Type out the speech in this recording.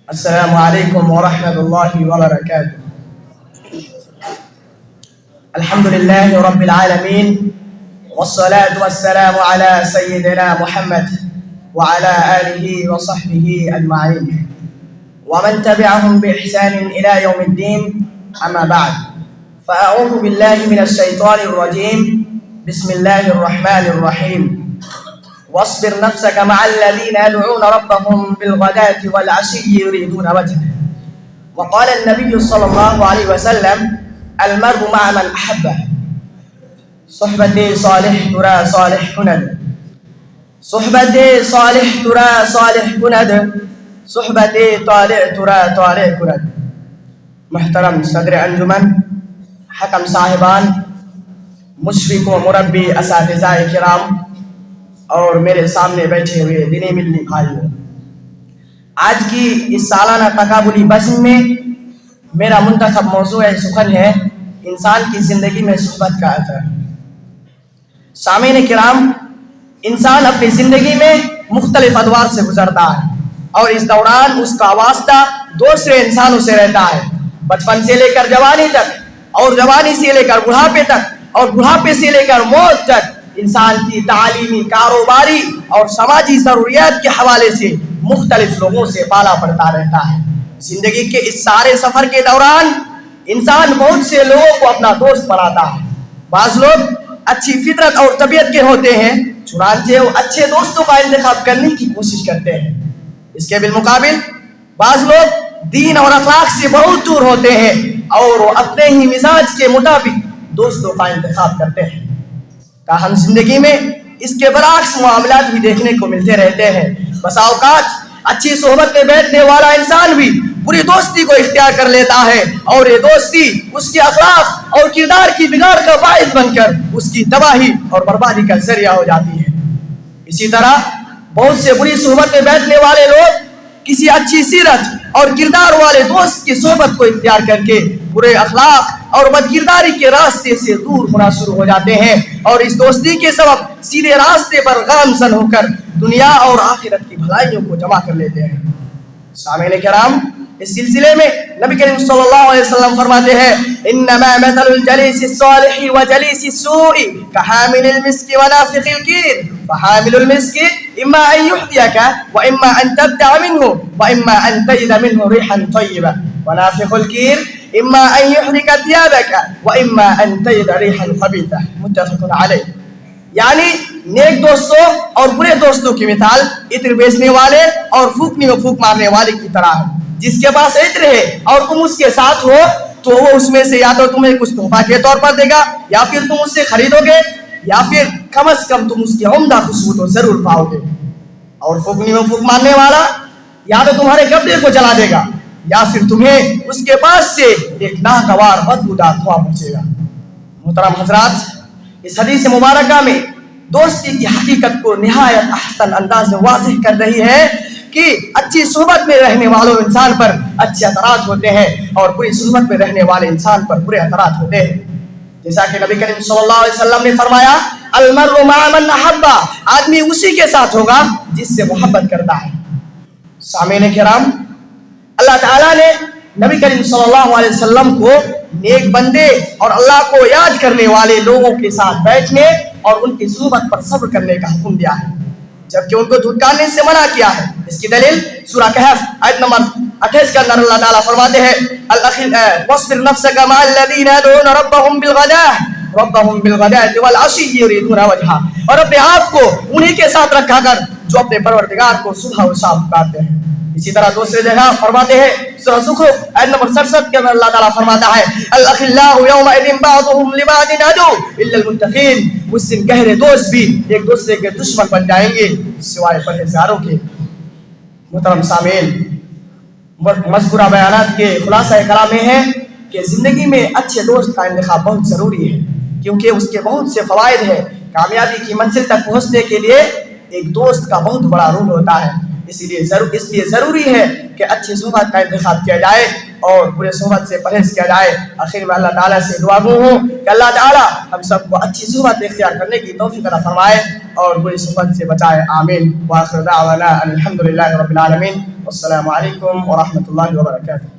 السلام عليكم ورحمة الله وبركاته. الحمد لله رب العالمين، والصلاة والسلام على سيدنا محمد وعلى آله وصحبه أجمعين ومن تبعهم بإحسان إلى يوم الدين. أما بعد، فأعوذ بالله من الشيطان الرجيم. بسم الله الرحمن الرحيم. واصبر نفسك مع الذين يدعون ربهم بالغداة والعشي يريدون وجهه. وقال النبي صلى الله عليه وسلم: المرء مع من أحبه. صحبتي صالح ترى صالح كند، صحبتي صالح ترى صالح كند، صحبتي طالع ترى طالع كند. محترم صدر انجمن، حکم صاحبان، مشفق و مربی اساتذہ کرام اور میرے سامنے بیٹھے ہوئے دینی ملنی بھائیوں، آج کی اس سالانہ تقابلی بزم میں میرا منتخب موضوع سخن ہے انسان کی زندگی میں صحبت کا اثر. سامعین کرام، انسان اپنی زندگی میں مختلف ادوار سے گزرتا ہے اور اس دوران اس کا واسطہ دوسرے انسانوں سے رہتا ہے. بچپن سے لے کر جوانی تک، اور جوانی سے لے کر بڑھاپے تک، اور بڑھاپے سے لے کر موت تک انسان کی تعلیمی، کاروباری اور سماجی ضروریات کے حوالے سے مختلف لوگوں سے پالا پڑتا رہتا ہے. زندگی کے اس سارے سفر کے دوران انسان بہت سے لوگوں کو اپنا دوست بناتا ہے. بعض لوگ اچھی فطرت اور طبیعت کے ہوتے ہیں، چنانچہ وہ اچھے دوستوں کا انتخاب کرنے کی کوشش کرتے ہیں. اس کے بالمقابل بعض لوگ دین اور اخلاق سے بہت دور ہوتے ہیں اور وہ اپنے ہی مزاج کے مطابق دوستوں کا انتخاب کرتے ہیں. تاہم زندگی میں اس کے برعکس معاملات بھی دیکھنے کو ملتے رہتے ہیں. بسا اوقات اچھی صحبت میں بیٹھنے والا انسان بھی بری دوستی کو اختیار کر لیتا ہے اور یہ دوستی اس کے اخلاق اور کردار کی بگاڑ کا باعث بن کر اس کی تباہی اور بربادی کا ذریعہ ہو جاتی ہے. اسی طرح بہت سے بری صحبت میں بیٹھنے والے لوگ کسی اچھی سیرت اور کردار والے دوست کی صحبت کو اختیار کر کے برے اخلاق اور بدکرداری کے راستے سے دور ہونا شروع ہو جاتے ہیں اور اس دوستی کے سبب سیدھے راستے پر گامزن ہو کر دنیا اور آخرت کی بھلائیوں کو جمع کر لیتے ہیں. سامعین کرام، اس سلسلے میں نبی کریم صلی اللہ علیہ وسلم فرماتے ہیں: انما مثل الجلیس الصالح وجلیس السوء كحامل المسك ونافخ الكير فحامل المسك اما ان يحذيك واما ان تبتع منه واما ان تجد منه ريحا طيبه ونافخ الكير اما ان يحرق ثيابك واما ان تجد ريحا خبيثه. متفق علیہ. یعنی نیک دوستوں اور برے دوستوں کی مثال عطر بیچنے والے اور پھونکنے و پھونک مارنے والے کی طرح ہے. جس کے پاس عطر ہے اور تم اس کے ساتھ ہو تو وہ اس میں سے یا تو تمہیں کچھ تحفہ کے طور پر دے گا، یا پھر تم اس سے خریدو گے، یا پھر کم از کم تم اس کی عمدہ خوشبو تو ضرور پاؤ گے. اور پھونکنے و پھونک مارنے والا یا تو تمہارے کپڑے کو جلا دے گا یا پھر تمہیں اس کے پاس سے ایک ناگوار بدبودار دھواں پہنچے گا. محترم حضرات، اس حدیث مبارکہ میں دوستی کی حقیقت کو نہایت احسن انداز میں واضح کر رہی ہے کہ اچھی صحبت میں رہنے والوں انسان پر اچھے اثرات ہوتے ہیں اور بری صحبت میں رہنے والے انسان پر برے اثرات ہوتے ہیں. جیسا کہ نبی کریم صلی اللہ علیہ وسلم نے فرمایا: المرء مع من احب. آدمی اسی کے ساتھ ہوگا جس سے محبت کرتا ہے. سامعین کرام، اللہ تعالیٰ نے نبی کریم صلی اللہ علیہ وسلم کو نیک بندے اور اللہ کو یاد کرنے والے لوگوں کے ساتھ بیٹھنے اور ان کی صحبت پر صبر کرنے کا حکم دیا ہے، جبکہ ان کو دھتکارنے سے منع کیا ہے. اس کی دلیل سورہ کہف آیت نمبر 28 کے اندر اللہ تعالیٰ فرماتے ہیں: واصبر نفسك مع الذين يدعون ربهم بالغداة والعشي يريدون وجهه. اور اپنے آپ کو انہی کے ساتھ رکھا کر جو اپنے پروردگار کو صبح و شام پکارتے ہیں. اسی طرح دوسرے جگہ فرماتے ہیں سورہ زخرف آیت نمبر 67 کے اندر اللہ تعالیٰ فرماتا ہے: الاخلاء يومئذ بعضهم لبعض عدو الا المتقين. اس دن گہرے دوست بھی ایک دوسرے کے دشمن بن جائیں گے سوائے پرہیزگاروں کے. محترم سامعین، مذکورہ بیانات کے خلاصہ کلام یہ ہے کہ زندگی میں اچھے دوست کا انتخاب بہت ضروری ہے، کیونکہ اس کے بہت سے فوائد ہیں. کامیابی کی منزل تک پہنچنے کے لیے ایک دوست کا بہت بڑا رول ہوتا ہے. اس لیے ضروری ہے کہ اچھی صحبت کا انتخاب کیا جائے اور برے صحبت سے پرہیز کیا جائے. آخر میں اللہ تعالیٰ سے دعا گو ہوں کہ اللہ تعالیٰ ہم سب کو اچھی صحبت اختیار کرنے کی توفیق عطا فرمائے اور بری صحبت سے بچائے. آمین. وآخر دعوانا الحمد للہ رب العالمین. والسلام عليكم ورحمة الله وبركاته.